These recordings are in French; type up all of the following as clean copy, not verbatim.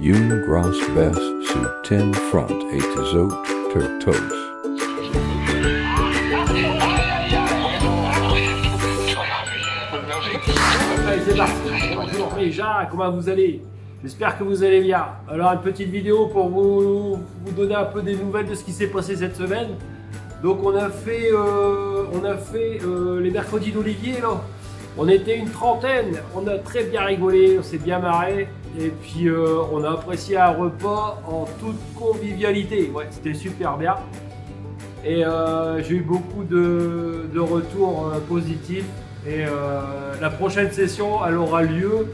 Young Grouse Bass Soup 10 Front 8 Zo Turtos. C'est parti. Bonjour les gens, comment vous allez? J'espère que vous allez bien. Alors une petite vidéo pour vous donner un peu des nouvelles de ce qui s'est passé cette semaine. Donc on a fait les mercredis d'Olivier là. On était une trentaine, on a très bien rigolé, on s'est bien marré. Et puis on a apprécié un repas en toute convivialité. Ouais, c'était super bien. Et j'ai eu beaucoup de retours positifs. Et la prochaine session, elle aura lieu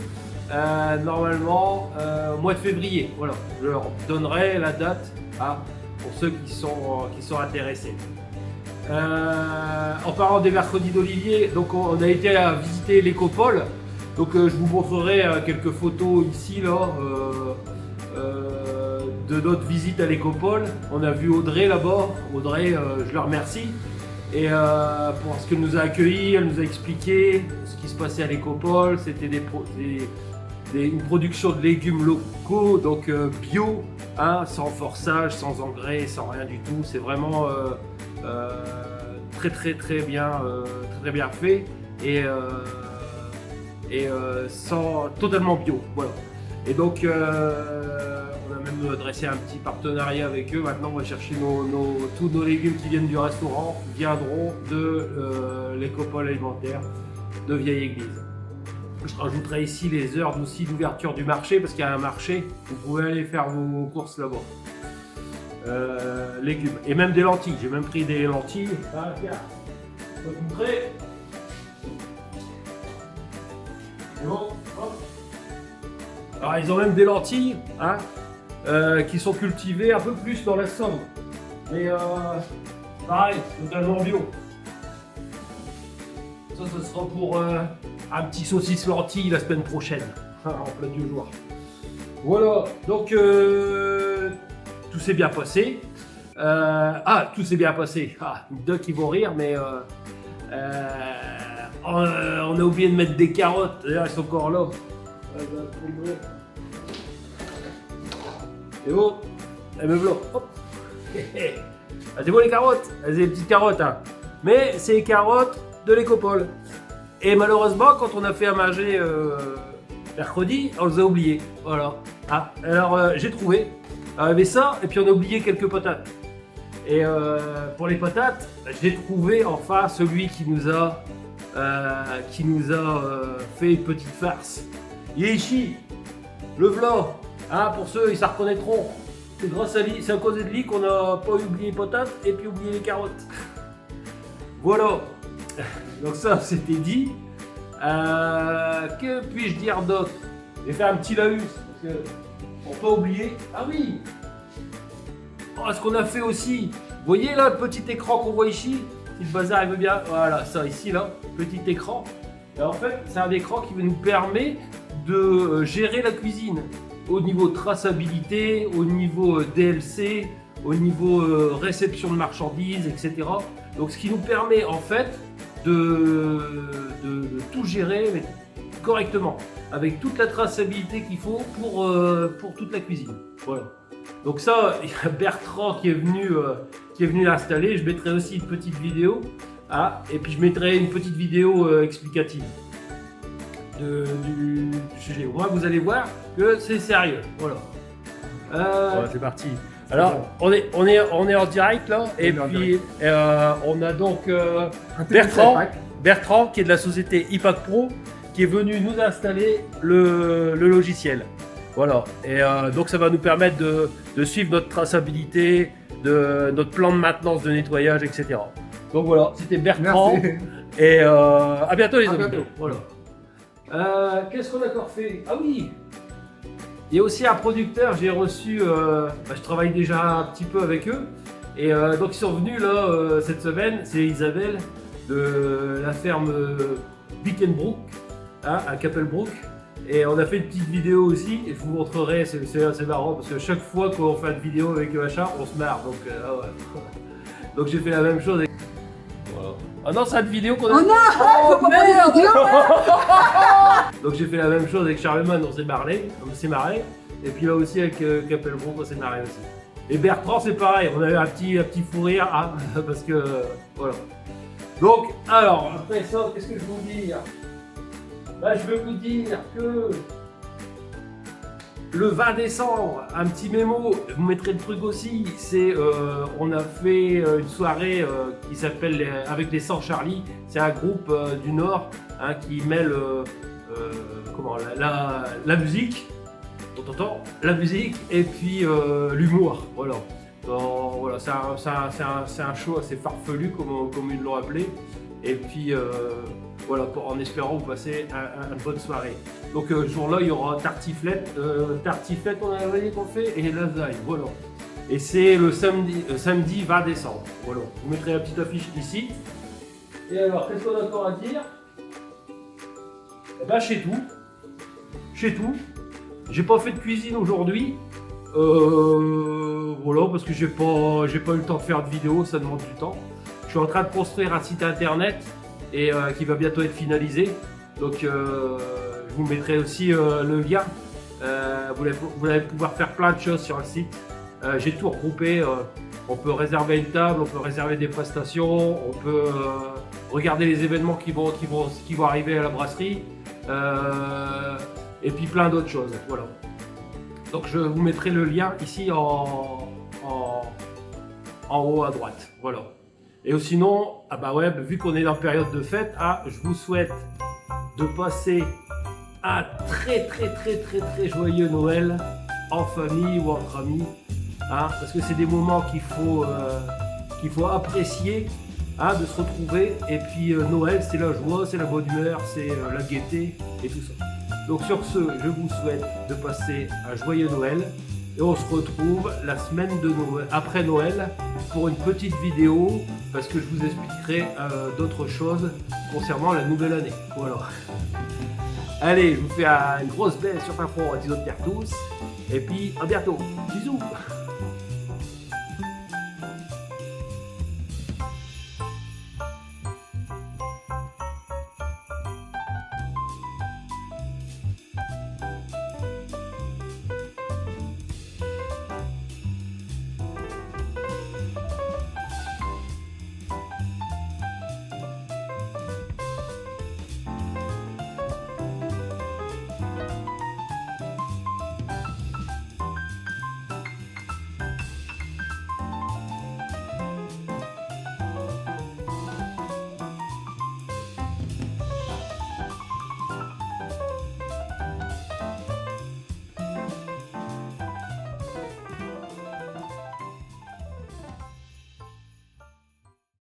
normalement au mois de février. Voilà, je leur donnerai la date pour ceux qui sont intéressés. En parlant des mercredis d'Olivier, donc on a été à visiter l'écopole. Donc je vous montrerai quelques photos ici là de notre visite à l'écopole. On a vu Audrey là-bas. Audrey, je la remercie. Et pour ce qu'elle nous a accueillis, elle nous a expliqué ce qui se passait à l'écopole. C'était une production de légumes locaux, donc bio, sans forçage, sans engrais, sans rien du tout. C'est vraiment très bien fait et totalement bio. Voilà. Et donc on a même dressé un petit partenariat avec eux. Maintenant on va chercher tous nos légumes qui viennent du restaurant viendront de l'écopole alimentaire de Vieille Église. Je rajouterai ici les heures aussi d'ouverture du marché parce qu'il y a un marché, vous pouvez aller faire vos courses là-bas. Légumes et même des lentilles, j'ai même pris des lentilles. Tiens, je peux te montrer. C'est bon, hop. Alors ils ont même des lentilles qui sont cultivées un peu plus dans la Somme. Mais pareil, totalement bio. Ça, ce sera pour un petit saucisse lentilles la semaine prochaine, en plein du jour. Voilà, donc tout s'est bien passé. Tout s'est bien passé. Deux qui vont rire, mais on a oublié de mettre des carottes. D'ailleurs, elles sont encore là. C'est bon, elle me bloque. Hop. C'est bon les carottes, c'est des petites carottes. Mais c'est les carottes de l'écopole. Et malheureusement, quand on a fait à manger mercredi, on les a oubliés. Voilà. Alors j'ai trouvé. Il y avait ça, et puis on a oublié quelques patates. Et pour les patates, j'ai trouvé enfin celui qui nous a fait une petite farce. Yeichi, le vlog, pour ceux, ils s'en reconnaîtront. C'est grâce à lui, c'est à cause de lui qu'on n'a pas oublié les patates et puis oublié les carottes. Voilà. Donc ça, c'était dit. Que puis-je dire d'autre? J'ai fait un petit laus parce que pour pas oublier. Ah oui. Ce qu'on a fait aussi. Vous voyez là le petit écran qu'on voit ici? Si le bazar il veut bien. Voilà, ça ici là, petit écran. Et en fait, c'est un écran qui nous permet de gérer la cuisine au niveau traçabilité, au niveau DLC, au niveau réception de marchandises, etc. Donc ce qui nous permet en fait de tout gérer mais correctement, avec toute la traçabilité qu'il faut pour toute la cuisine. Voilà. Donc ça, il y a Bertrand qui est venu l'installer. Je mettrai aussi une petite vidéo, et puis je mettrai une petite vidéo explicative du sujet. Au moins vous allez voir que c'est sérieux. Voilà. C'est parti. Alors on est en direct là, et puis on a donc Bertrand qui est de la société IPAC Pro qui est venu nous installer le logiciel. Voilà, et donc ça va nous permettre de suivre notre traçabilité, notre plan de maintenance, de nettoyage, etc. Donc voilà, c'était Bertrand. Merci. Et à bientôt les amis. Voilà. Qu'est-ce qu'on a encore fait? Ah oui, il y a aussi un producteur, j'ai reçu, je travaille déjà un petit peu avec eux, et donc ils sont venus là cette semaine, c'est Isabelle de la ferme Bickenbrook, à Capelbrook, et on a fait une petite vidéo aussi, et je vous montrerai, c'est marrant, parce que chaque fois qu'on fait une vidéo avec machin, on se marre, donc donc j'ai fait la même chose. Voilà. Ah non, c'est une vidéo qu'on a. Oh non, faut pas prendre une vidéo. Donc j'ai fait la même chose avec Charlemagne, on s'est marré. Et puis là aussi avec Capelbron quand c'est marré aussi. Et Bertrand c'est pareil, on a eu un petit fou rire hein, parce que voilà. Donc alors après ça, qu'est-ce que je vais vous dire? Bah, je vais vous dire que le 20 décembre, un petit mémo, vous mettrez le truc aussi, c'est on a fait une soirée qui s'appelle Avec les 100 Charlie, c'est un groupe du Nord hein, qui mêle la musique, on entend la musique et puis l'humour, voilà. Donc, voilà, c'est un show assez farfelu comme ils l'ont appelé et puis voilà, en espérant vous passer une bonne soirée. Donc ce jour-là, il y aura tartiflette, on a dit qu'on fait, et lasagne, voilà. Et c'est le samedi 20 décembre, voilà. Vous mettrez la petite affiche ici. Et alors, qu'est-ce qu'on a encore à dire? Eh ben, chez tout. J'ai pas fait de cuisine aujourd'hui. Voilà, parce que j'ai pas eu le temps de faire de vidéo, ça demande du temps. Je suis en train de construire un site internet et qui va bientôt être finalisé. Donc je vous mettrai aussi le lien. Vous allez pouvoir faire plein de choses sur le site. J'ai tout regroupé. On peut réserver une table, on peut réserver des prestations, on peut regarder les événements qui vont arriver à la brasserie. Et puis plein d'autres choses. Voilà. Donc je vous mettrai le lien ici en haut à droite. Voilà. Et sinon, ah bah ouais, vu qu'on est dans période de fête, je vous souhaite de passer un très joyeux Noël en famille ou entre amis, hein, parce que c'est des moments qu'il faut apprécier, hein, de se retrouver. Et puis Noël, c'est la joie, c'est la bonne humeur, c'est la gaieté et tout ça. Donc sur ce, je vous souhaite de passer un joyeux Noël. Et on se retrouve la semaine de Noël, après Noël pour une petite vidéo parce que je vous expliquerai d'autres choses concernant la nouvelle année. Voilà. Allez, je vous fais une grosse baisse sur un front à 10 autres tous et puis à bientôt. Bisous.